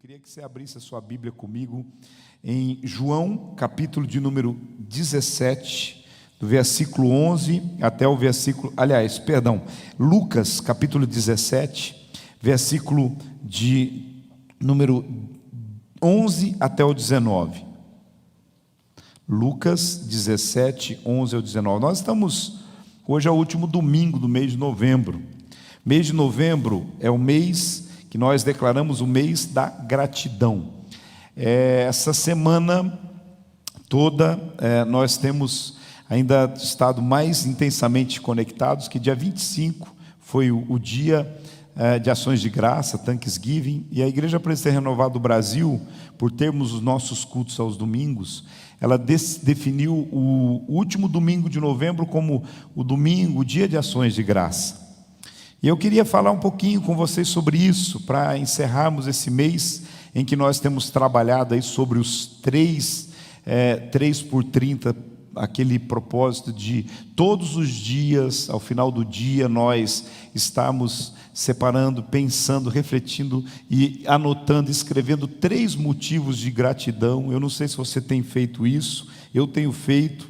Queria que você abrisse a sua Bíblia comigo em João, capítulo de número 17, do versículo 11 até o versículo... Lucas, capítulo 17, versículo de número 11 até o 19. Lucas 17, 11 ao 19. Nós estamos... Hoje é o último domingo do mês de novembro. Mês de novembro é o mês que nós declaramos o mês da gratidão. Essa semana toda nós temos ainda estado mais intensamente conectados, que dia 25 foi o dia de ações de graça, Thanksgiving, e a Igreja Presbiteriana Renovada do Brasil, por termos os nossos cultos aos domingos, ela definiu o último domingo de novembro como o dia de ações de graça. E eu queria falar um pouquinho com vocês sobre isso, para encerrarmos esse mês em que nós temos trabalhado aí sobre os 3 por 30, aquele propósito de todos os dias, ao final do dia, nós estamos separando, pensando, refletindo e anotando, escrevendo 3 motivos de gratidão. Eu não sei se você tem feito isso, eu tenho feito,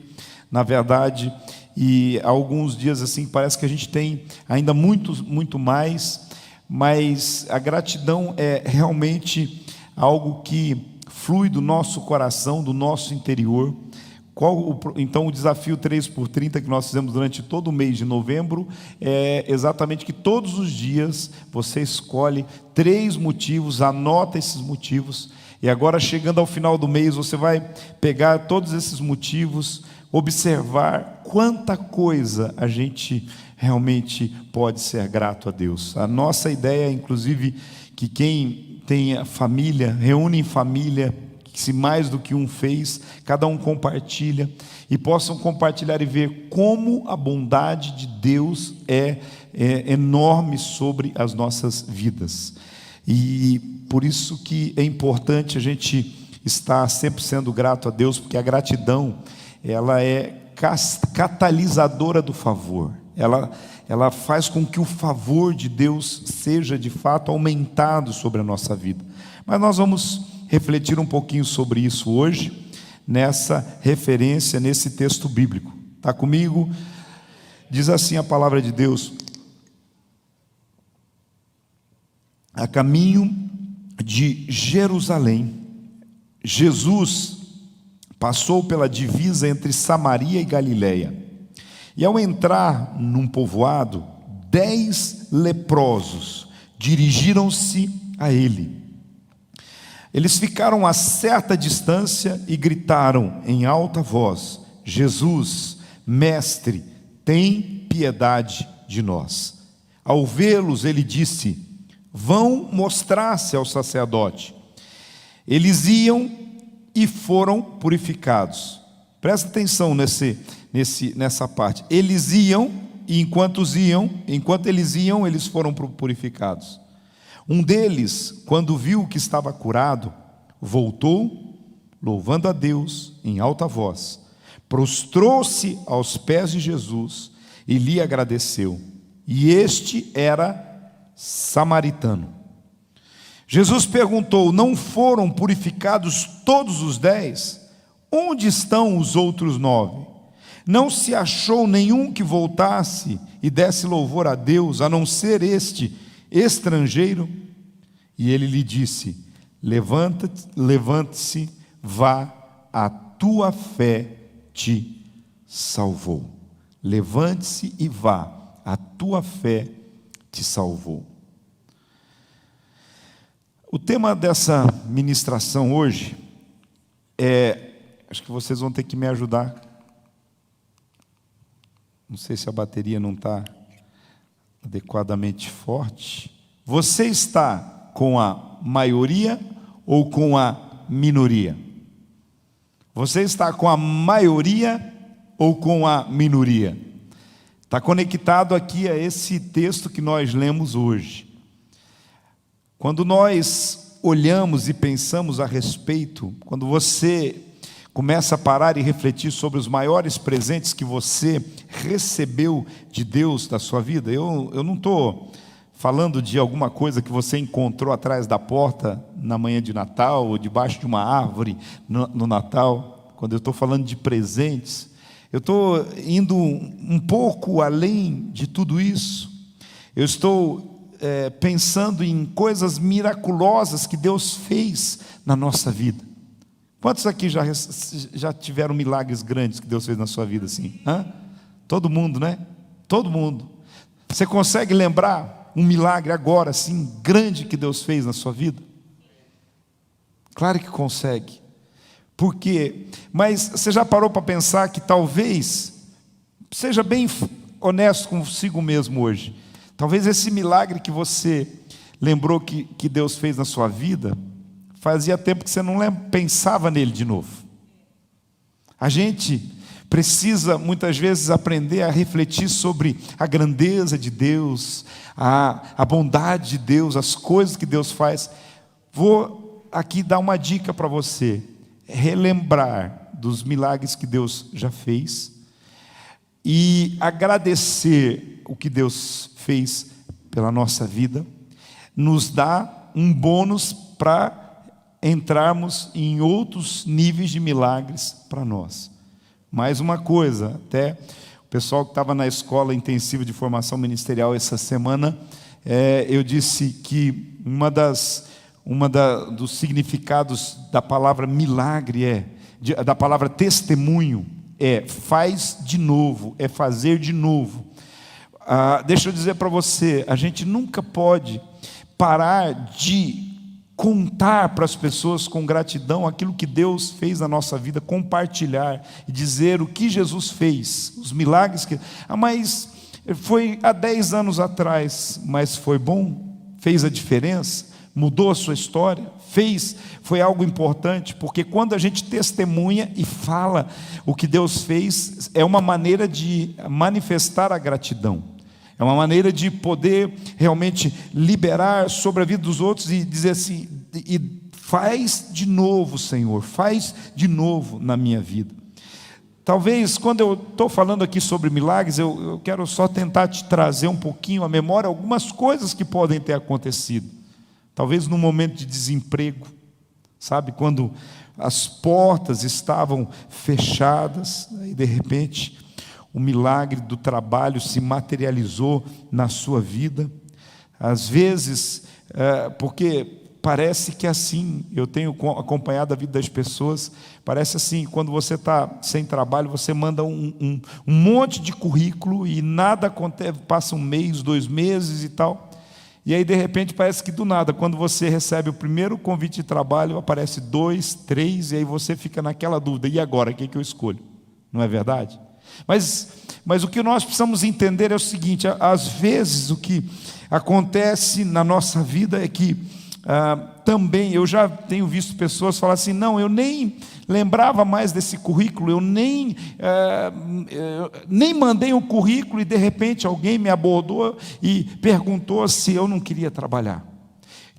na verdade. E há alguns dias assim parece que a gente tem ainda muito mais, mas a gratidão é realmente algo que flui do nosso coração, do nosso interior. Então o desafio 3 por 30 que nós fizemos durante todo o mês de novembro é exatamente que todos os dias você escolhe 3 motivos, anota esses motivos, e agora chegando ao final do mês você vai pegar todos esses motivos, observar quanta coisa a gente realmente pode ser grato a Deus. A nossa ideia, inclusive, que quem tem a família, reúne em família, se mais do que um fez, cada um compartilha, e possam compartilhar e ver como a bondade de Deus é enorme sobre as nossas vidas. E por isso que é importante a gente estar sempre sendo grato a Deus, porque a gratidão, ela é catalisadora do favor. Ela faz com que o favor de Deus seja de fato aumentado sobre a nossa vida. Mas nós vamos refletir um pouquinho sobre isso hoje, nessa referência, nesse texto bíblico. Está comigo? Diz assim a palavra de Deus: a caminho de Jerusalém, Jesus passou pela divisa entre Samaria e Galileia, e ao entrar num povoado, 10 leprosos dirigiram-se a ele. Eles ficaram a certa distância e gritaram em alta voz: Jesus, mestre, tem piedade de nós. Ao vê-los, ele disse: vão mostrar-se ao sacerdote. Eles iam e foram purificados. Presta atenção nessa parte. Eles iam, e enquanto eles iam, eles foram purificados. Um deles, quando viu que estava curado, voltou, louvando a Deus em alta voz, prostrou-se aos pés de Jesus e lhe agradeceu. E este era samaritano. Jesus perguntou: não foram purificados todos os 10? Onde estão os outros 9? Não se achou nenhum que voltasse e desse louvor a Deus, a não ser este estrangeiro? E ele lhe disse: levante-se, vá, a tua fé te salvou. Levante-se e vá, a tua fé te salvou. O tema dessa ministração hoje acho que vocês vão ter que me ajudar. Não sei se a bateria não está adequadamente forte. Você está com a maioria ou com a minoria? Você está com a maioria ou com a minoria? Está conectado aqui a esse texto que nós lemos hoje. Quando nós olhamos e pensamos a respeito, quando você começa a parar e refletir sobre os maiores presentes que você recebeu de Deus da sua vida, eu não estou falando de alguma coisa que você encontrou atrás da porta na manhã de Natal, ou debaixo de uma árvore no Natal. Quando eu estou falando de presentes, eu estou indo um pouco além de tudo isso. Eu estou pensando em coisas miraculosas que Deus fez na nossa vida. Quantos aqui já tiveram milagres grandes que Deus fez na sua vida assim? Hã? Todo mundo, né? Todo mundo. Você consegue lembrar um milagre agora, assim, grande que Deus fez na sua vida? Claro que consegue. Por quê? Mas você já parou para pensar que talvez, seja bem honesto consigo mesmo hoje, talvez esse milagre que você lembrou que Deus fez na sua vida, fazia tempo que você não pensava nele de novo. A gente precisa muitas vezes aprender a refletir sobre a grandeza de Deus, a bondade de Deus, as coisas que Deus faz. Vou aqui dar uma dica para você: relembrar dos milagres que Deus já fez e agradecer o que Deus fez pela nossa vida, nos dá um bônus para entrarmos em outros níveis de milagres para nós. Mais uma coisa, até o pessoal que estava na escola intensiva de formação ministerial essa semana, eu disse que dos significados da palavra milagre da palavra testemunho, faz de novo, fazer de novo. Deixa eu dizer para você, a gente nunca pode parar de contar para as pessoas com gratidão aquilo que Deus fez na nossa vida, compartilhar e dizer o que Jesus fez, os milagres que... mas foi há 10 anos atrás, mas foi bom, fez a diferença, mudou a sua história, foi algo importante, porque quando a gente testemunha e fala o que Deus fez, é uma maneira de manifestar a gratidão. É uma maneira de poder realmente liberar sobre a vida dos outros e dizer assim, e faz de novo, Senhor, faz de novo na minha vida. Talvez, quando eu estou falando aqui sobre milagres, eu quero só tentar te trazer um pouquinho à memória algumas coisas que podem ter acontecido. Talvez num momento de desemprego, sabe, quando as portas estavam fechadas, e de repente o milagre do trabalho se materializou na sua vida. Às vezes, porque parece que assim, eu tenho acompanhado a vida das pessoas, parece assim, quando você está sem trabalho, você manda um monte de currículo e nada acontece, passa 1 mês, 2 meses e tal, e aí de repente parece que do nada, quando você recebe o primeiro convite de trabalho, aparece 2, 3, e aí você fica naquela dúvida, e agora, o que eu escolho? Não é verdade? Mas o que nós precisamos entender é o seguinte: às vezes o que acontece na nossa vida é que também eu já tenho visto pessoas falar assim, não, eu nem lembrava mais desse currículo, eu nem mandei um currículo e de repente alguém me abordou e perguntou se eu não queria trabalhar.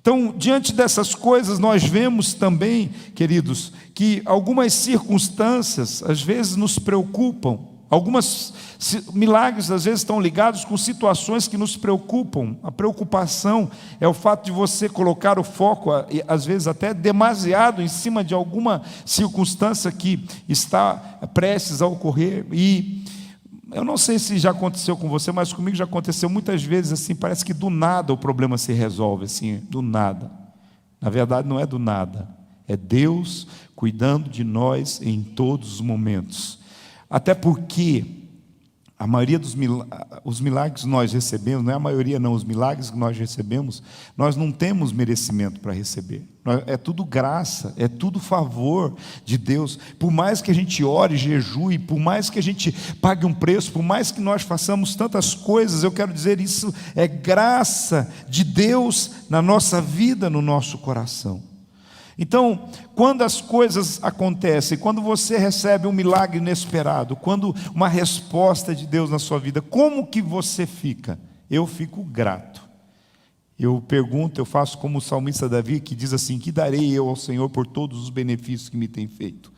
Então, diante dessas coisas, nós vemos também, queridos, que algumas circunstâncias às vezes nos preocupam. Alguns milagres às vezes estão ligados com situações que nos preocupam. A preocupação é o fato de você colocar o foco, às vezes até demasiado, em cima de alguma circunstância que está prestes a ocorrer. E eu não sei se já aconteceu com você, mas comigo já aconteceu muitas vezes assim, parece que do nada o problema se resolve, assim, do nada. Na verdade não é do nada, é Deus cuidando de nós em todos os momentos. Até porque a maioria os milagres que nós recebemos, não é a maioria não, os milagres que nós recebemos, nós não temos merecimento para receber. É tudo graça, é tudo favor de Deus. Por mais que a gente ore, jejue, por mais que a gente pague um preço, por mais que nós façamos tantas coisas, eu quero dizer, isso é graça de Deus na nossa vida, no nosso coração. Então, quando as coisas acontecem, quando você recebe um milagre inesperado, quando uma resposta de Deus na sua vida, como que você fica? Eu fico grato. Eu pergunto, eu faço como o salmista Davi, que diz assim: que darei eu ao Senhor por todos os benefícios que me tem feito?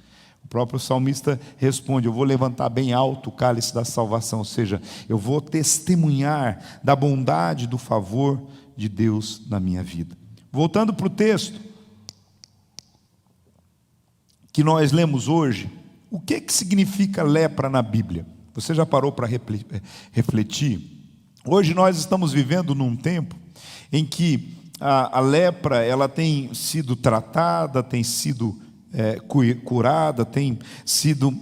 O próprio salmista responde: eu vou levantar bem alto o cálice da salvação, ou seja, eu vou testemunhar da bondade, do favor de Deus na minha vida. Voltando para o texto que nós lemos hoje, o que significa lepra na Bíblia? Você já parou para refletir? Hoje nós estamos vivendo num tempo em que a lepra ela tem sido tratada, tem sido curada, tem sido...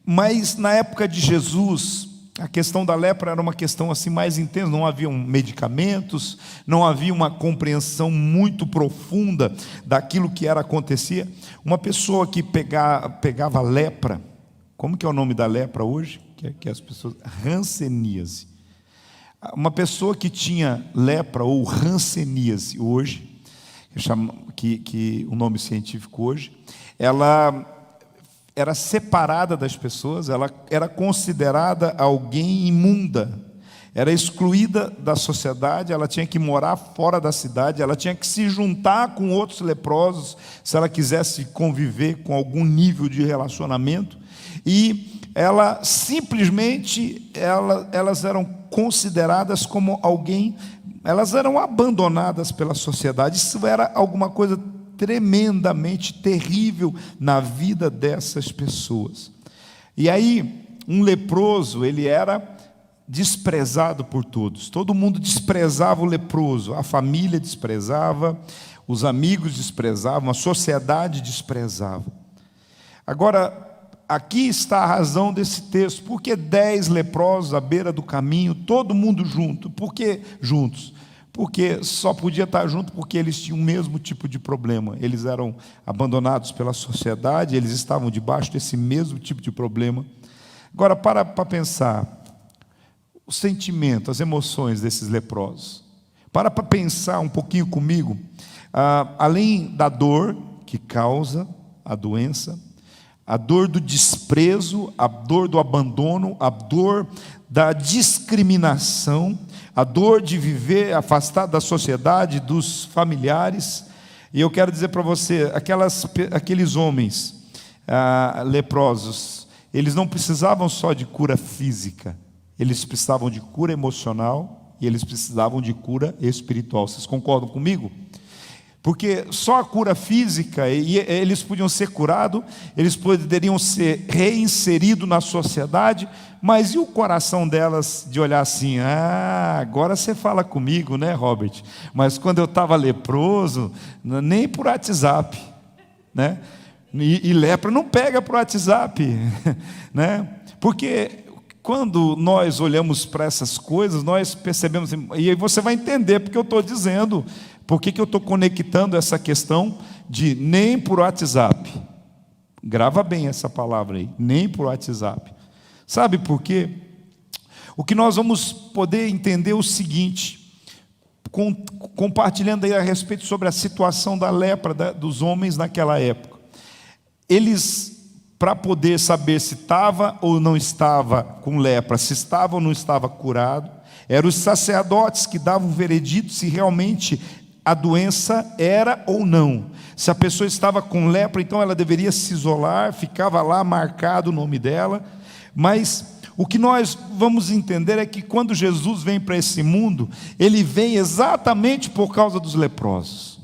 Mas na época de Jesus, a questão da lepra era uma questão assim mais intensa, não havia medicamentos, não havia uma compreensão muito profunda daquilo que acontecia. Uma pessoa que pegava lepra, como que é o nome da lepra hoje? Que as pessoas... hanseníase. Uma pessoa que tinha lepra ou hanseníase hoje, que o nome científico hoje, ela era separada das pessoas, ela era considerada alguém imunda, era excluída da sociedade, ela tinha que morar fora da cidade, ela tinha que se juntar com outros leprosos, se ela quisesse conviver com algum nível de relacionamento, e ela simplesmente, elas eram consideradas como alguém, elas eram abandonadas pela sociedade. Isso era alguma coisa tremendamente terrível na vida dessas pessoas. E aí, um leproso, ele era desprezado por todos. Todo mundo desprezava o leproso. A família desprezava, os amigos desprezavam, a sociedade desprezava. Agora, aqui está a razão desse texto. Por que 10 leprosos à beira do caminho, todo mundo junto? Por que juntos? Porque só podia estar junto porque eles tinham o mesmo tipo de problema. Eles eram abandonados pela sociedade, eles estavam debaixo desse mesmo tipo de problema. Agora, para pensar o sentimento, as emoções desses leprosos. Para pensar um pouquinho comigo, além da dor que causa a doença, a dor do desprezo, a dor do abandono, a dor da discriminação, a dor de viver afastado da sociedade, dos familiares. E eu quero dizer para você, aqueles homens leprosos, eles não precisavam só de cura física, eles precisavam de cura emocional e eles precisavam de cura espiritual. Vocês concordam comigo? Porque só a cura física, e eles podiam ser curados, eles poderiam ser reinseridos na sociedade, mas e o coração delas de olhar assim: agora você fala comigo, né, Robert? Mas quando eu estava leproso, nem por WhatsApp, né? E lepra não pega por WhatsApp, né? Porque quando nós olhamos para essas coisas, nós percebemos, e aí você vai entender porque eu estou dizendo, por que eu estou conectando essa questão de nem por WhatsApp. Grava bem essa palavra aí, nem por WhatsApp. Sabe por quê? O que nós vamos poder entender é o seguinte, compartilhando aí a respeito sobre a situação da lepra dos homens naquela época. Eles, para poder saber se estava ou não estava com lepra, se estava ou não estava curado, eram os sacerdotes que davam o veredito se realmente a doença era ou não. Se a pessoa estava com lepra, então ela deveria se isolar, ficava lá marcado o nome dela. Mas o que nós vamos entender é que quando Jesus vem para esse mundo, ele vem exatamente por causa dos leprosos.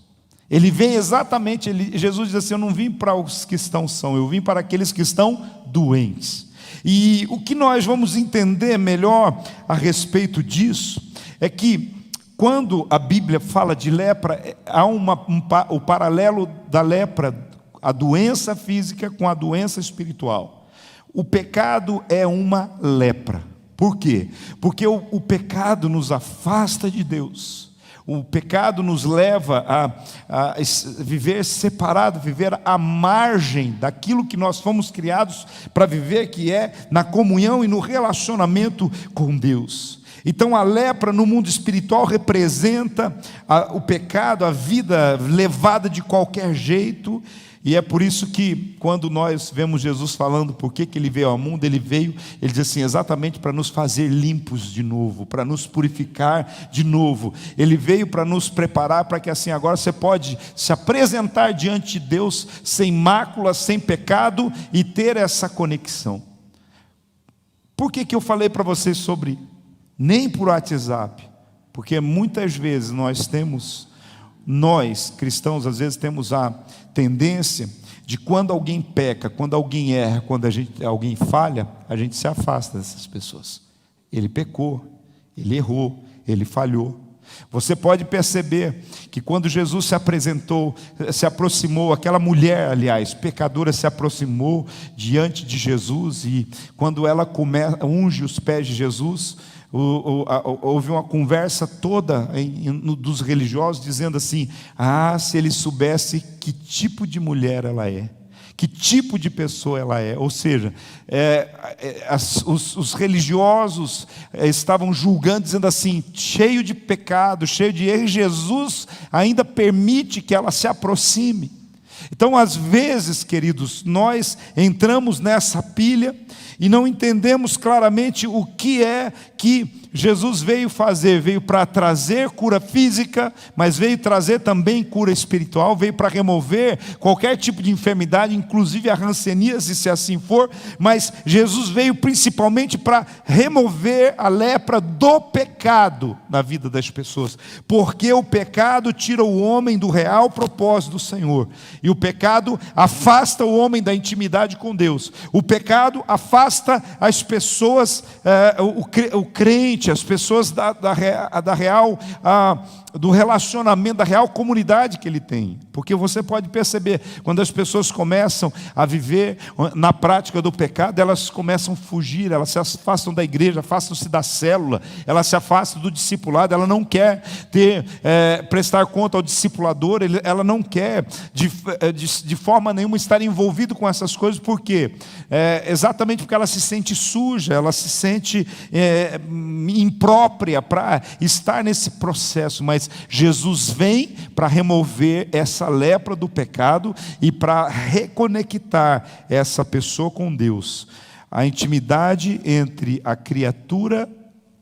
Ele vem exatamente, Jesus diz assim: eu não vim para os que estão sãos, eu vim para aqueles que estão doentes. E o que nós vamos entender melhor a respeito disso é que quando a Bíblia fala de lepra, há o paralelo da lepra, a doença física com a doença espiritual. O pecado é uma lepra. Por quê? Porque o pecado nos afasta de Deus. O pecado nos leva a viver separado, viver à margem daquilo que nós fomos criados para viver, que é na comunhão e no relacionamento com Deus. Então a lepra no mundo espiritual representa o pecado, a vida levada de qualquer jeito. E é por isso que quando nós vemos Jesus falando por que Ele veio ao mundo, Ele diz assim, exatamente para nos fazer limpos de novo, para nos purificar de novo. Ele veio para nos preparar para que assim agora você pode se apresentar diante de Deus sem mácula, sem pecado e ter essa conexão. Por que eu falei para vocês sobre nem por WhatsApp? Porque muitas vezes nós cristãos às vezes temos a tendência de quando alguém peca, quando alguém erra, quando alguém falha, a gente se afasta dessas pessoas. Ele pecou, ele errou, ele falhou. Você pode perceber que quando Jesus se aproximou, aquela mulher, aliás, pecadora, se aproximou diante de Jesus, e quando ela unge os pés de Jesus, houve uma conversa toda dos religiosos dizendo assim: se ele soubesse que tipo de mulher ela é, que tipo de pessoa ela é. Ou seja, os religiosos estavam julgando, dizendo assim, cheio de pecado, cheio de erro, e Jesus ainda permite que ela se aproxime. Então às vezes, queridos, nós entramos nessa pilha e não entendemos claramente o que é que Jesus veio fazer. Veio para trazer cura física, mas veio trazer também cura espiritual, veio para remover qualquer tipo de enfermidade, inclusive a hanseníase, se assim for, mas Jesus veio principalmente para remover a lepra do pecado na vida das pessoas, porque o pecado tira o homem do real propósito do Senhor, e o pecado afasta o homem da intimidade com Deus. O pecado afasta as pessoas, o crente, as pessoas do relacionamento, da real comunidade que ele tem. Porque você pode perceber, quando as pessoas começam a viver na prática do pecado, elas começam a fugir, elas se afastam da igreja, afastam-se da célula, elas se afastam do discipulado, ela não quer prestar conta ao discipulador, ela não quer de forma nenhuma estar envolvido com essas coisas. Por quê? Exatamente porque ela se sente suja, ela se sente imprópria para estar nesse processo. Mas Jesus vem para remover essa lepra do pecado e para reconectar essa pessoa com Deus. A intimidade entre a criatura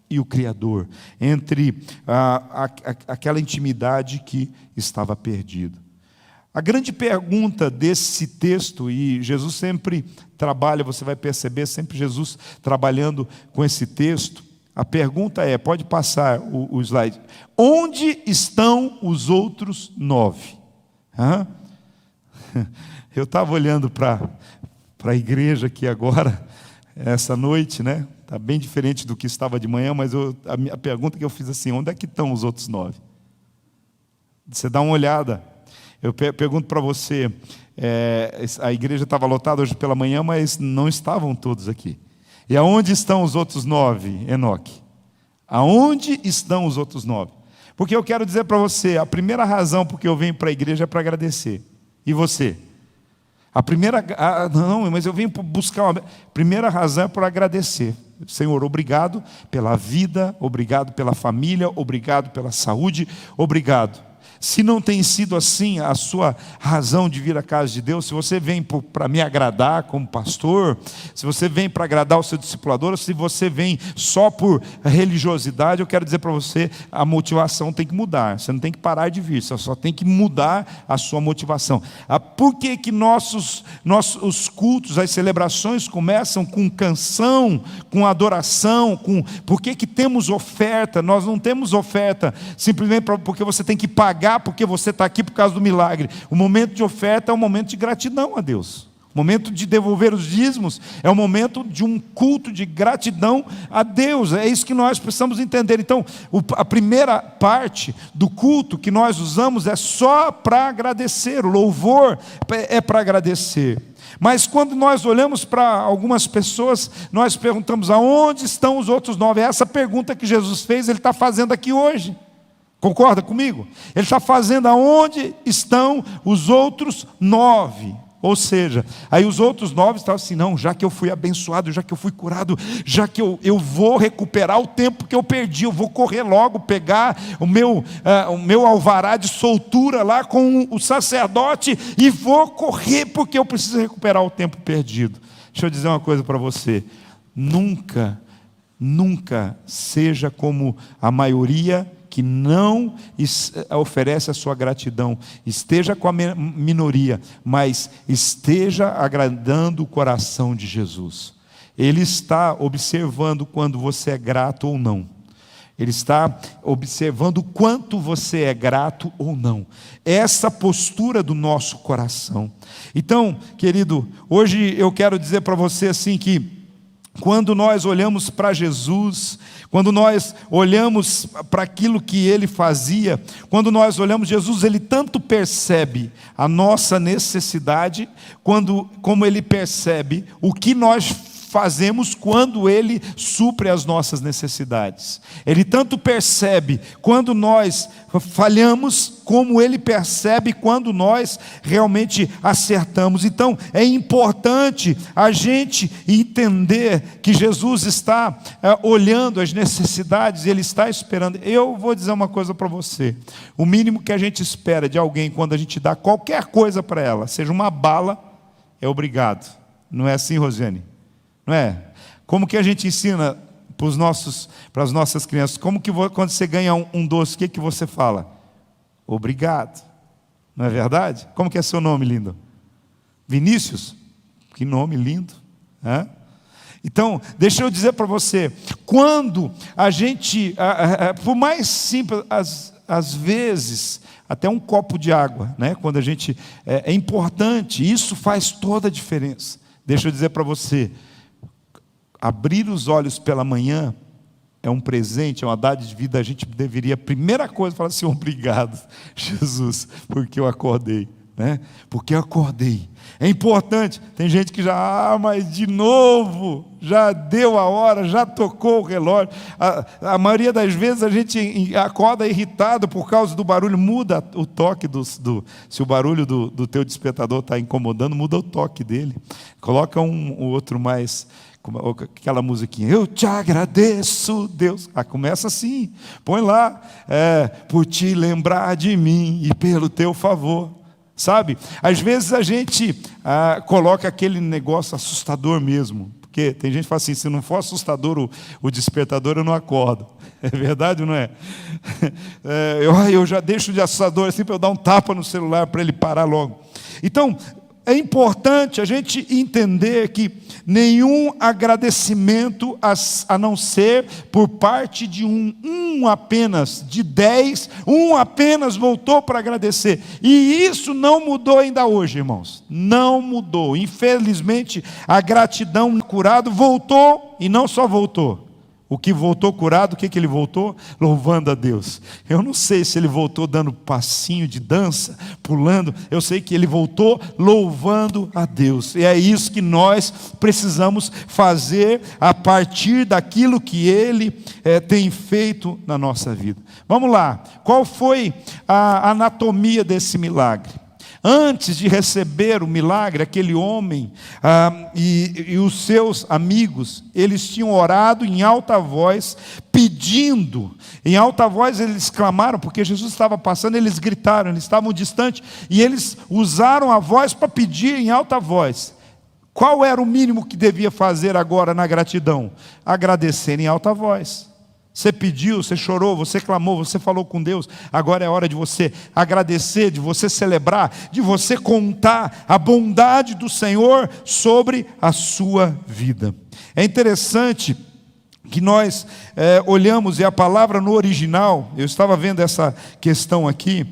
e o Criador, entre aquela intimidade que estava perdida. A grande pergunta desse texto, e Jesus sempre trabalha, você vai perceber, sempre Jesus trabalhando com esse texto, a pergunta é, pode passar o slide, onde estão os outros 9? Eu estava olhando para a igreja aqui agora, essa noite, né? Está bem diferente do que estava de manhã, mas a pergunta que eu fiz assim, onde é que estão os outros 9? Você dá uma olhada. Eu pergunto para você, a igreja estava lotada hoje pela manhã, mas não estavam todos aqui. E aonde estão os outros 9, Enoque? Aonde estão os outros 9? Porque eu quero dizer para você, a primeira razão porque eu venho para a igreja é para agradecer. E você? Não, mas eu venho buscar primeira razão é para agradecer. Senhor, obrigado pela vida, obrigado pela família, obrigado pela saúde, obrigado. Se não tem sido assim a sua razão de vir à casa de Deus, se você vem para me agradar como pastor, se você vem para agradar o seu discipulador, se você vem só por religiosidade, eu quero dizer para você, a motivação tem que mudar. Você não tem que parar de vir, você só tem que mudar a sua motivação. Por que os cultos, as celebrações começam com canção, com adoração, por que temos oferta? Nós não temos oferta simplesmente porque você tem que pagar, porque você está aqui por causa do milagre. O momento de oferta é um momento de gratidão a Deus. O momento de devolver os dízimos é um momento de um culto de gratidão a Deus. É isso que nós precisamos entender. Então, a primeira parte do culto que nós usamos é só para agradecer. O louvor é para agradecer. Mas quando nós olhamos para algumas pessoas, nós perguntamos, aonde estão os outros 9? É essa pergunta que Jesus fez, Ele está fazendo aqui hoje. Concorda comigo? Ele está fazendo aonde estão os outros 9. Ou seja, aí os outros 9 estavam assim: não, já que eu fui abençoado, já que eu fui curado, já que eu vou recuperar o tempo que eu perdi, eu vou correr logo, pegar o meu alvará de soltura lá com o sacerdote e vou correr porque eu preciso recuperar o tempo perdido. Deixa eu dizer uma coisa para você: nunca seja como a maioria que não oferece a sua gratidão. Esteja com a minoria, mas esteja agradando o coração de Jesus. Ele está observando quando você é grato ou não. Ele está observando o quanto você é grato ou não. Essa postura do nosso coração. Então, querido, hoje eu quero dizer para você assim que quando nós olhamos para Jesus, quando nós olhamos para aquilo que Ele fazia, quando nós olhamos Jesus, Ele tanto percebe a nossa necessidade, como Ele percebe o que nós fazemos quando Ele supre as nossas necessidades. Ele tanto percebe quando nós falhamos, como Ele percebe quando nós realmente acertamos. Então é importante a gente entender que Jesus está olhando as necessidades, Ele está esperando. Eu vou dizer uma coisa para você: o mínimo que a gente espera de alguém quando a gente dá qualquer coisa para ela, seja uma bala, é obrigado. Não é assim, Rosiane? Não é? Como que a gente ensina para as nossas crianças? Como que quando você ganha um doce, o que você fala? Obrigado. Não é verdade? Como que é seu nome, lindo? Vinícius? Que nome lindo. Então, deixa eu dizer para você, quando a gente, por mais simples, às vezes, até um copo de água, né? Quando a gente, é importante, isso faz toda a diferença. Deixa eu dizer para você, abrir os olhos pela manhã é um presente, é uma dádiva de vida. A gente deveria, a primeira coisa, falar assim: obrigado, Jesus, porque eu acordei, né? Porque eu acordei. É importante. Tem gente que mas de novo, já deu a hora, já tocou o relógio. A maioria das vezes a gente acorda irritado por causa do barulho. Muda o toque se o barulho do teu despertador está incomodando, muda o toque dele. Coloca um outro mais, aquela musiquinha: eu te agradeço, Deus. Começa assim, põe lá, por te lembrar de mim e pelo teu favor. Sabe, às vezes a gente coloca aquele negócio assustador mesmo, porque tem gente que fala assim: se não for assustador o despertador, eu não acordo. É verdade ou não é? Eu já deixo de assustador assim para eu dar um tapa no celular para ele parar logo. Então, é importante a gente entender que nenhum agradecimento, a não ser por parte de um apenas, de 10, um apenas voltou para agradecer. E isso não mudou ainda hoje, irmãos. Não mudou. Infelizmente, a gratidão curado voltou, e não só voltou. O que voltou curado, o que ele voltou? Louvando a Deus. Eu não sei se ele voltou dando passinho de dança, pulando. Eu sei que ele voltou louvando a Deus. E é isso que nós precisamos fazer a partir daquilo que Ele tem feito na nossa vida. Vamos lá. Qual foi a anatomia desse milagre? Antes de receber o milagre, aquele homem e os seus amigos, eles tinham orado em alta voz, pedindo. Em alta voz eles clamaram, porque Jesus estava passando, eles gritaram, eles estavam distantes, e eles usaram a voz para pedir em alta voz. Qual era o mínimo que devia fazer agora na gratidão? Agradecer em alta voz. Você pediu, você chorou, você clamou, você falou com Deus. Agora é hora de você agradecer, de você celebrar, de você contar a bondade do Senhor sobre a sua vida. É interessante que nós olhamos, e a palavra no original, eu estava vendo essa questão aqui,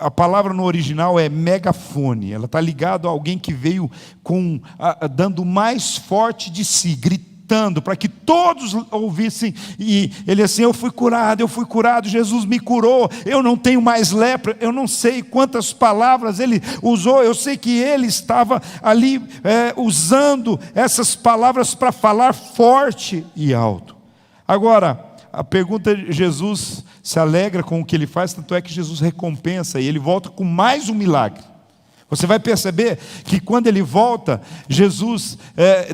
a palavra no original é megafone. Ela está ligada a alguém que veio dando mais forte de si, gritando, para que todos ouvissem. E ele assim: eu fui curado, Jesus me curou, eu não tenho mais lepra. Eu não sei quantas palavras ele usou, eu sei que ele estava ali usando essas palavras para falar forte e alto. Agora, a pergunta é: Jesus se alegra com o que ele faz, tanto é que Jesus recompensa, e ele volta com mais um milagre. Você vai perceber que quando ele volta,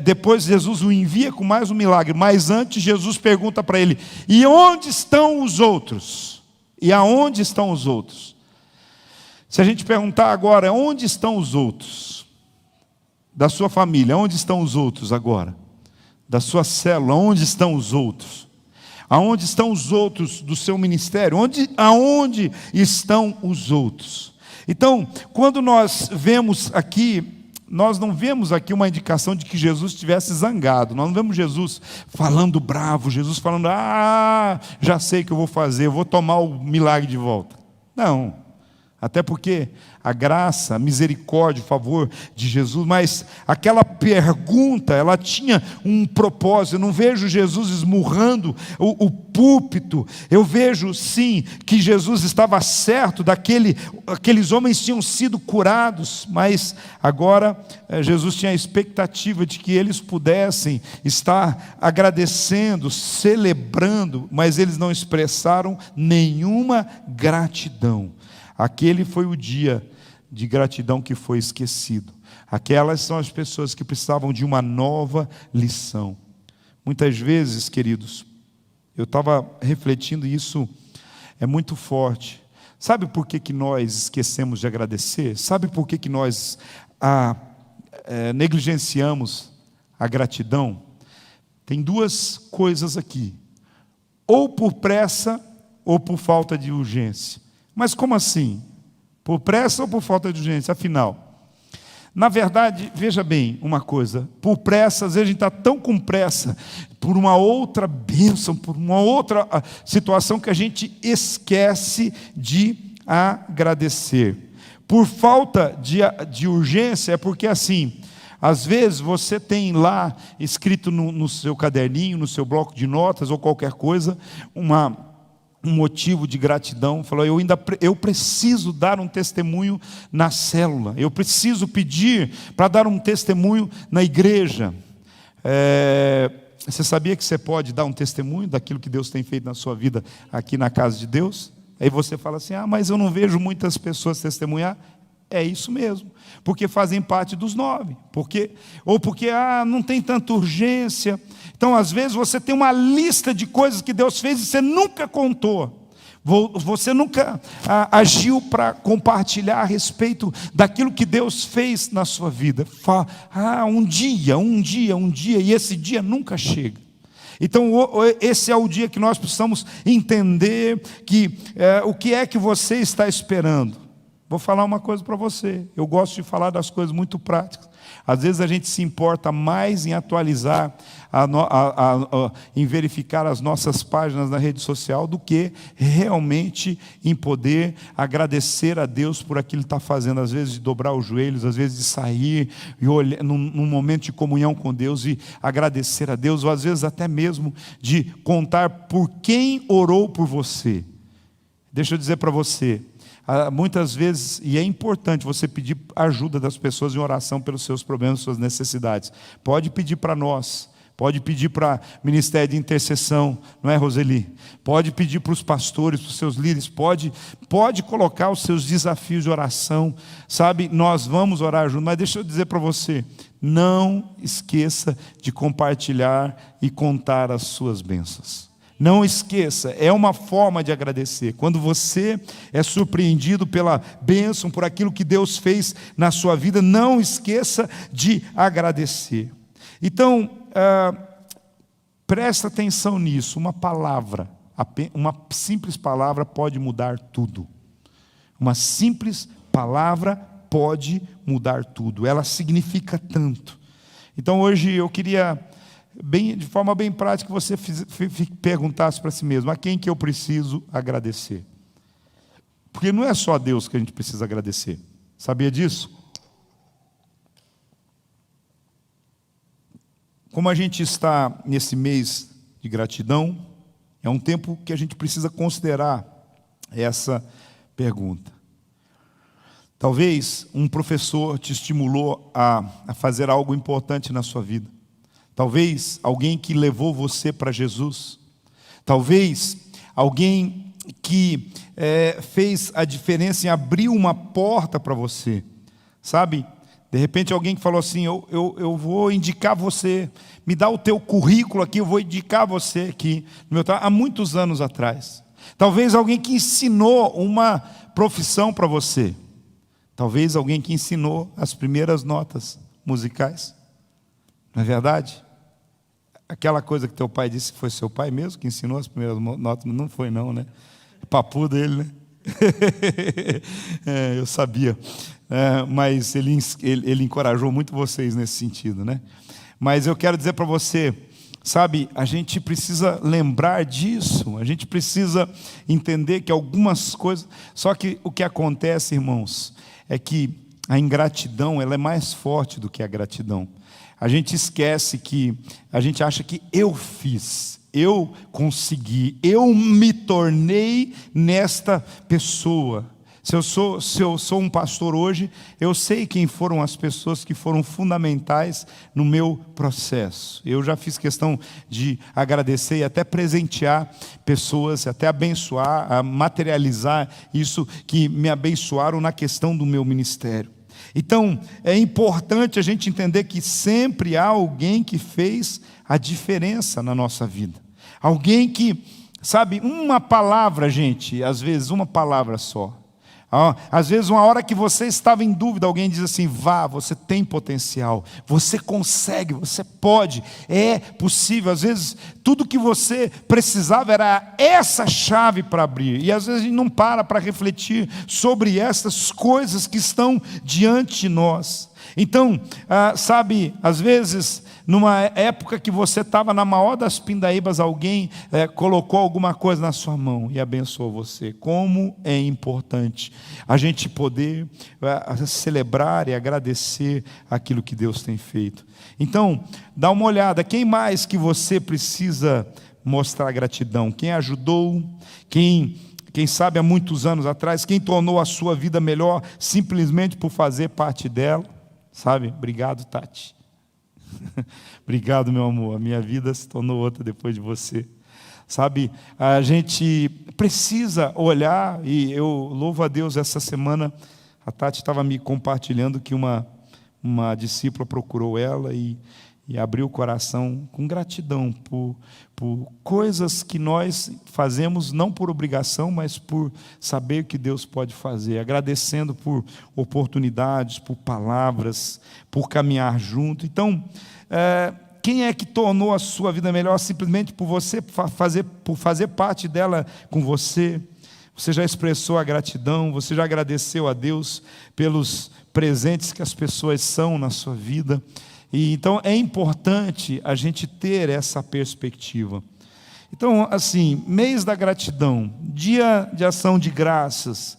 depois Jesus o envia com mais um milagre. Mas antes Jesus pergunta para ele: e onde estão os outros? E aonde estão os outros? Se a gente perguntar agora, onde estão os outros? Da sua família, onde estão os outros agora? Da sua célula, onde estão os outros? Aonde estão os outros do seu ministério? Aonde estão os outros? Então, quando nós vemos aqui, nós não vemos aqui uma indicação de que Jesus estivesse zangado. Nós não vemos Jesus falando bravo, Jesus falando: já sei o que eu vou fazer, eu vou tomar o milagre de volta. Não. Até porque a graça, a misericórdia, o favor de Jesus, mas aquela pergunta, ela tinha um propósito. Eu não vejo Jesus esmurrando o púlpito. Eu vejo sim que Jesus estava certo aqueles homens tinham sido curados, mas agora Jesus tinha a expectativa de que eles pudessem estar agradecendo, celebrando, mas eles não expressaram nenhuma gratidão. Aquele foi o dia de gratidão que foi esquecido. Aquelas são as pessoas que precisavam de uma nova lição. Muitas vezes, queridos, eu estava refletindo e isso é muito forte. Sabe por que nós esquecemos de agradecer? Sabe por que nós negligenciamos a gratidão? Tem duas coisas aqui: ou por pressa ou por falta de urgência. Mas como assim? Por pressa ou por falta de urgência? Afinal, na verdade, veja bem uma coisa: por pressa, às vezes a gente está tão com pressa por uma outra bênção, por uma outra situação, que a gente esquece de agradecer. Por falta de urgência, é porque assim, às vezes você tem lá escrito no seu caderninho, no seu bloco de notas ou qualquer coisa, um motivo de gratidão. Falou: eu preciso dar um testemunho na célula, eu preciso pedir para dar um testemunho na igreja. Você sabia que você pode dar um testemunho daquilo que Deus tem feito na sua vida aqui na casa de Deus? Aí você fala assim: mas eu não vejo muitas pessoas testemunhar. É isso mesmo, porque fazem parte dos 9, porque não tem tanta urgência. Então, às vezes, você tem uma lista de coisas que Deus fez e você nunca contou. Você nunca agiu para compartilhar a respeito daquilo que Deus fez na sua vida. Um dia, e esse dia nunca chega. Então, esse é o dia que nós precisamos entender o que é que você está esperando. Vou falar uma coisa para você. Eu gosto de falar das coisas muito práticas. Às vezes a gente se importa mais em atualizar, em verificar as nossas páginas na rede social, do que realmente em poder agradecer a Deus por aquilo que está fazendo. Às vezes de dobrar os joelhos, às vezes de sair e olhar num momento de comunhão com Deus e agradecer a Deus, ou às vezes até mesmo de contar por quem orou por você. Deixa eu dizer para você, muitas vezes, e é importante você pedir ajuda das pessoas em oração pelos seus problemas, suas necessidades. Pode pedir para nós, pode pedir para o Ministério de Intercessão, não é, Roseli? Pode pedir para os pastores, para os seus líderes, pode colocar os seus desafios de oração, sabe? Nós vamos orar juntos, mas deixa eu dizer para você, não esqueça de compartilhar e contar as suas bênçãos. Não esqueça, é uma forma de agradecer. Quando você é surpreendido pela bênção, por aquilo que Deus fez na sua vida, não esqueça de agradecer. Então, presta atenção nisso. Uma palavra, uma simples palavra pode mudar tudo. Uma simples palavra pode mudar tudo. Ela significa tanto. Então, hoje eu queria, de forma bem prática, que você perguntasse para si mesmo: a quem que eu preciso agradecer? Porque não é só a Deus que a gente precisa agradecer. Sabia disso? Como a gente está nesse mês de gratidão, é um tempo que a gente precisa considerar essa pergunta. Talvez um professor te estimulou a fazer algo importante na sua vida. Talvez alguém que levou você para Jesus. Talvez alguém que fez a diferença em abrir uma porta para você. sabe? De repente alguém que falou assim, eu vou indicar você, me dá o teu currículo aqui, eu vou indicar você aqui, há muitos anos atrás. Talvez alguém que ensinou uma profissão para você. Talvez alguém que ensinou as primeiras notas musicais. Não é verdade? Aquela coisa que teu pai disse, foi seu pai mesmo que ensinou as primeiras notas? Não foi não, né? Papu dele, né? Eu sabia. Mas ele encorajou muito vocês nesse sentido, né? Mas eu quero dizer para você, sabe, a gente precisa lembrar disso, a gente precisa entender que algumas coisas... Só que o que acontece, irmãos, é que a ingratidão, ela é mais forte do que a gratidão. A gente esquece que, a gente acha que eu fiz, eu consegui, eu me tornei nesta pessoa. Se eu sou um pastor hoje, eu sei quem foram as pessoas que foram fundamentais no meu processo. Eu já fiz questão de agradecer e até presentear pessoas, até abençoar, materializar isso que me abençoaram na questão do meu ministério. Então, é importante a gente entender que sempre há alguém que fez a diferença na nossa vida. Alguém que, sabe, uma palavra, gente, às vezes uma palavra só. Às vezes, uma hora que você estava em dúvida, alguém diz assim, vá, você tem potencial, você consegue, você pode, é possível. Às vezes, tudo que você precisava era essa chave para abrir. E às vezes a gente não para refletir sobre essas coisas que estão diante de nós. Então, sabe, às vezes, numa época que você estava na maior das pindaíbas, alguém colocou alguma coisa na sua mão e abençoou você. Como é importante a gente poder celebrar e agradecer aquilo que Deus tem feito. Então, dá uma olhada, quem mais que você precisa mostrar gratidão? Quem ajudou? Quem sabe há muitos anos atrás, quem tornou a sua vida melhor simplesmente por fazer parte dela? Sabe? Obrigado, Tati. Obrigado, meu amor. A minha vida se tornou outra depois de você. Sabe? A gente precisa olhar, e eu louvo a Deus, essa semana a Tati estava me compartilhando que uma discípula procurou ela e abriu o coração com gratidão por coisas que nós fazemos não por obrigação, mas por saber o que Deus pode fazer, agradecendo por oportunidades, por palavras, por caminhar junto. Então, quem é que tornou a sua vida melhor simplesmente por você por fazer parte dela com você? Você já expressou a gratidão, você já agradeceu a Deus pelos presentes que as pessoas são na sua vida. E então é importante a gente ter essa perspectiva. Então, assim, mês da gratidão, dia de ação de graças,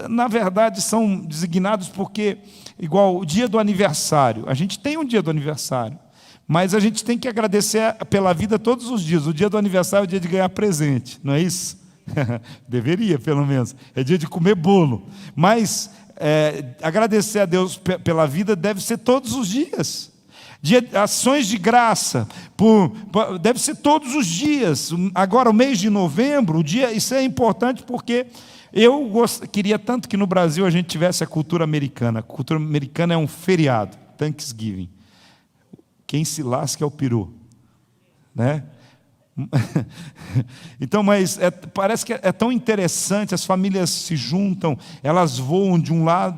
na verdade são designados porque, igual o dia do aniversário, a gente tem um dia do aniversário, mas a gente tem que agradecer pela vida todos os dias. O dia do aniversário é o dia de ganhar presente, não é isso? Deveria, pelo menos. É dia de comer bolo. Mas agradecer a Deus pela vida deve ser todos os dias. Ações de graça deve ser todos os dias. Agora, o mês de novembro, isso é importante porque eu queria tanto que no Brasil a gente tivesse a cultura americana. A cultura americana é um feriado, Thanksgiving. Quem se lasca é o peru, né? Então, mas parece que é tão interessante, as famílias se juntam, elas voam de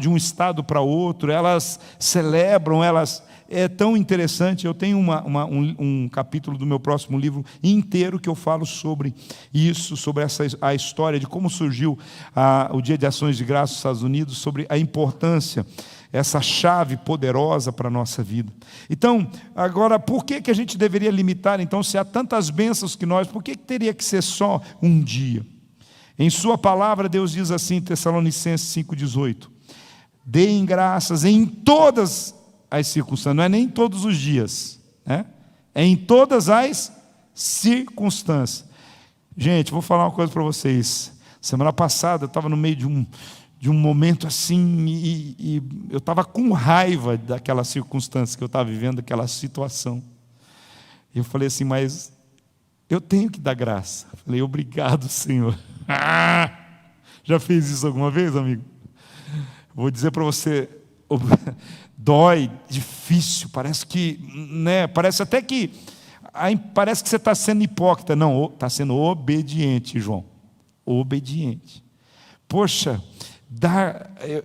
um estado para outro, elas celebram, é tão interessante. Eu tenho um capítulo do meu próximo livro inteiro que eu falo sobre isso, sobre a história de como surgiu o Dia de Ações de Graças nos Estados Unidos, sobre a importância, essa chave poderosa para a nossa vida. Então, agora, por que a gente deveria limitar, então, se há tantas bênçãos que por que teria que ser só um dia? Em sua palavra, Deus diz assim, em Tessalonicenses 5,18, deem graças em todas as circunstâncias, não é nem todos os dias, né? É em todas as circunstâncias. Gente, vou falar uma coisa para vocês. Semana passada, eu estava no meio de um momento assim, e eu estava com raiva daquela circunstância que eu estava vivendo, daquela situação. E eu falei assim, mas eu tenho que dar graça. Eu falei, obrigado, Senhor. Já fez isso alguma vez, amigo? Vou dizer para você, dói, difícil, parece que, né, parece até que, parece que você está sendo hipócrita. Não, está sendo obediente, João, obediente. Poxa,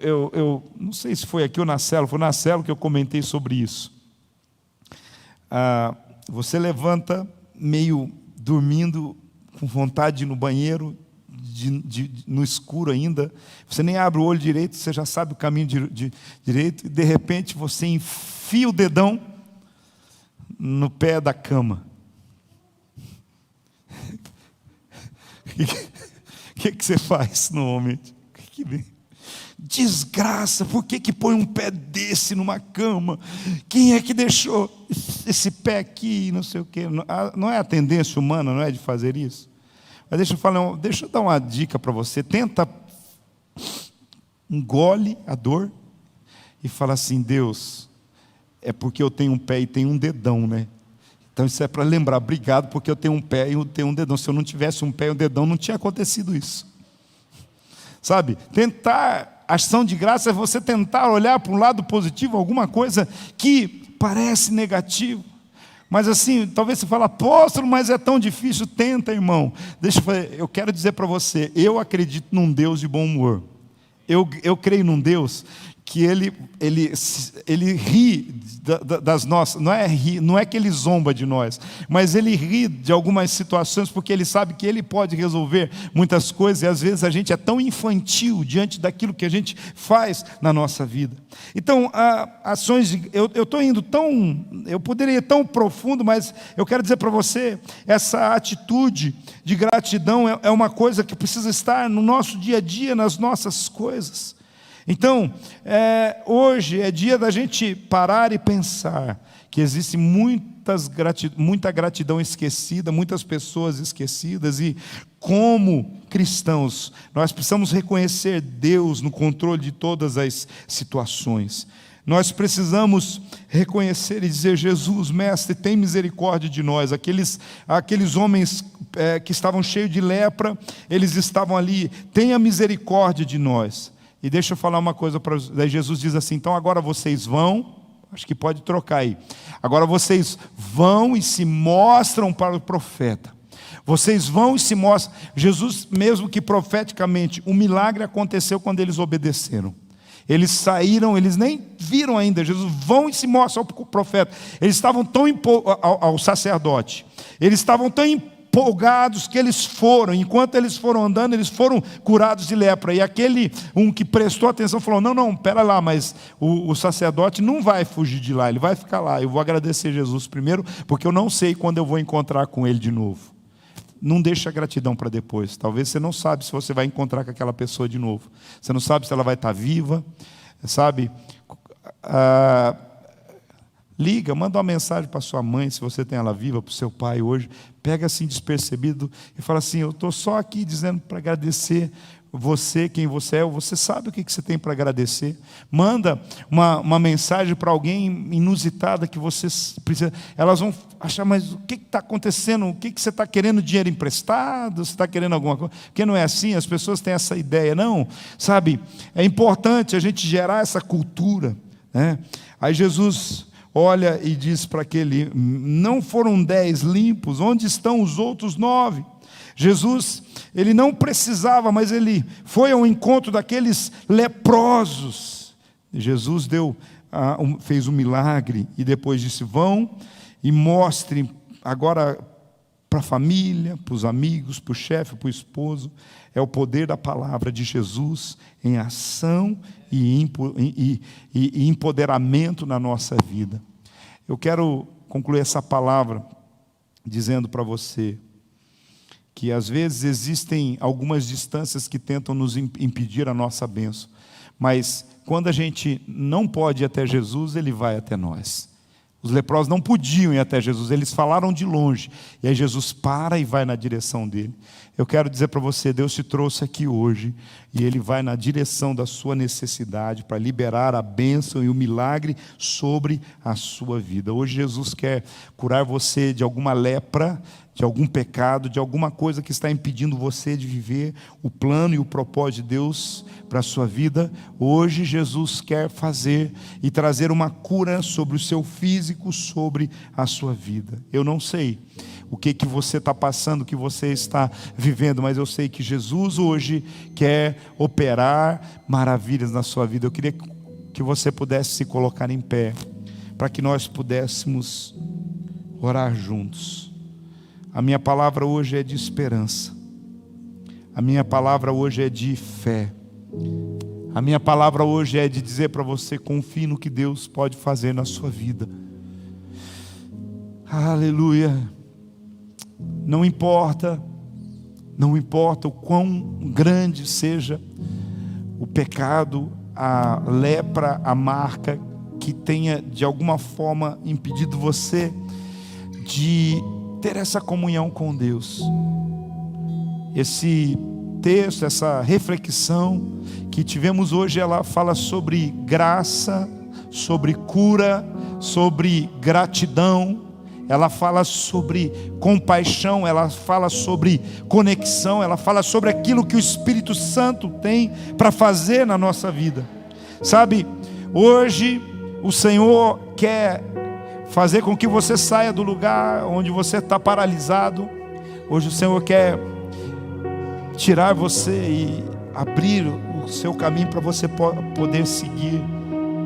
eu não sei se foi aqui ou na célula, foi na célula que eu comentei sobre isso. Você levanta meio dormindo, com vontade de ir no banheiro, no escuro ainda, você nem abre o olho direito, você já sabe o caminho direito, e de repente você enfia o dedão no pé da cama. O que você faz no momento? Desgraça, por que põe um pé desse numa cama? Quem é que deixou esse pé aqui? Não sei o quê. Não é a tendência humana, não é, de fazer isso? Mas deixa eu dar uma dica para você. Tenta, engole a dor e fala assim: Deus, é porque eu tenho um pé e tenho um dedão, né? Então isso é para lembrar, obrigado, porque eu tenho um pé e eu tenho um dedão. Se eu não tivesse um pé e um dedão, não tinha acontecido isso. Sabe? Tentar, ação de graça é você tentar olhar para um lado positivo, alguma coisa que parece negativo. Mas assim, talvez você fale: apóstolo, mas é tão difícil. Tenta, irmão. Eu quero dizer para você, eu acredito num Deus de bom humor. Eu creio num Deus que ele ri das nossas, não é que ele zomba de nós, mas ele ri de algumas situações, porque ele sabe que ele pode resolver muitas coisas, e às vezes a gente é tão infantil diante daquilo que a gente faz na nossa vida. Então, eu estou indo eu poderia ir tão profundo, mas eu quero dizer para você, essa atitude de gratidão é uma coisa que precisa estar no nosso dia a dia, nas nossas coisas. Então, hoje é dia da gente parar e pensar que existe muita gratidão esquecida, muitas pessoas esquecidas, e como cristãos, nós precisamos reconhecer Deus no controle de todas as situações. Nós precisamos reconhecer e dizer: Jesus, mestre, tem misericórdia de nós. Aqueles homens que estavam cheios de lepra, eles estavam ali, tenha misericórdia de nós. E deixa eu falar uma coisa para vocês. Daí Jesus diz assim: então agora vocês vão, acho que pode trocar aí. Agora vocês vão e se mostram para o profeta. Vocês vão e se mostram. Jesus, mesmo que profeticamente, o milagre aconteceu quando eles obedeceram. Eles saíram, eles nem viram ainda. Jesus, vão e se mostram ao profeta. Eles estavam tão ao sacerdote. Eles estavam tão empolgados que eles foram. Enquanto eles foram andando, eles foram curados de lepra. E aquele que prestou atenção falou: não, pera lá, mas o sacerdote não vai fugir de lá, ele vai ficar lá. Eu vou agradecer Jesus primeiro, porque eu não sei quando eu vou encontrar com ele de novo. Não deixa a gratidão para depois. Talvez você não sabe se você vai encontrar com aquela pessoa de novo. Você não sabe se ela vai estar viva, sabe? Liga, manda uma mensagem para sua mãe, se você tem ela viva, para o seu pai hoje. Pega assim despercebido e fala assim: eu estou só aqui dizendo para agradecer você, quem você é. Você sabe o que você tem para agradecer. Manda uma mensagem para alguém inusitada que você precisa. Elas vão achar: mas o que está acontecendo? O que você está querendo? Dinheiro emprestado? Você está querendo alguma coisa? Porque não é assim, as pessoas têm essa ideia. Não, sabe, é importante a gente gerar essa cultura, né? Aí Jesus olha e diz para aquele: não foram 10 limpos? Onde estão os outros 9? Jesus, ele não precisava, mas ele foi ao encontro daqueles leprosos. Jesus fez um milagre e depois disse: vão e mostrem agora para a família, para os amigos, para o chefe, para o esposo. É o poder da palavra de Jesus em ação e empoderamento na nossa vida. Eu quero concluir essa palavra dizendo para você que às vezes existem algumas distâncias que tentam nos impedir a nossa bênção, mas quando a gente não pode ir até Jesus, ele vai até nós. Os leprosos não podiam ir até Jesus, eles falaram de longe, e aí Jesus para e vai na direção dele. Eu quero dizer para você: Deus te trouxe aqui hoje, e Ele vai na direção da sua necessidade, para liberar a bênção e o milagre sobre a sua vida. Hoje Jesus quer curar você de alguma lepra, de algum pecado, de alguma coisa que está impedindo você de viver o plano e o propósito de Deus para a sua vida, hoje Jesus quer fazer e trazer uma cura sobre o seu físico, sobre a sua vida. Eu não sei o que você está passando, o que você está vivendo, mas eu sei que Jesus hoje quer operar maravilhas na sua vida. Eu queria que você pudesse se colocar em pé, para que nós pudéssemos orar juntos. A minha palavra hoje é de esperança. A minha palavra hoje é de fé. A minha palavra hoje é de dizer para você: confie no que Deus pode fazer na sua vida. Aleluia. Não importa o quão grande seja o pecado, a lepra, a marca que tenha de alguma forma impedido você de ter essa comunhão com Deus. Esse texto, essa reflexão que tivemos hoje, ela fala sobre graça, sobre cura, sobre gratidão, ela fala sobre compaixão, ela fala sobre conexão, ela fala sobre aquilo que o Espírito Santo tem para fazer na nossa vida. Sabe, hoje o Senhor quer fazer com que você saia do lugar onde você está paralisado. Hoje o Senhor quer tirar você e abrir o seu caminho para você poder seguir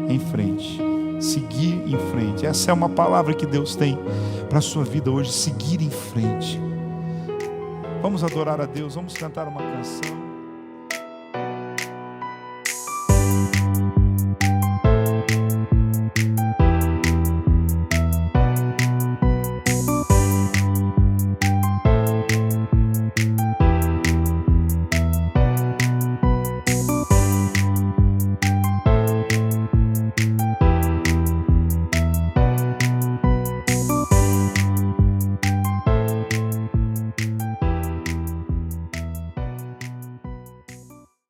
em frente. Seguir em frente. Essa é uma palavra que Deus tem para a sua vida hoje. Seguir em frente. Vamos adorar a Deus, vamos cantar uma canção.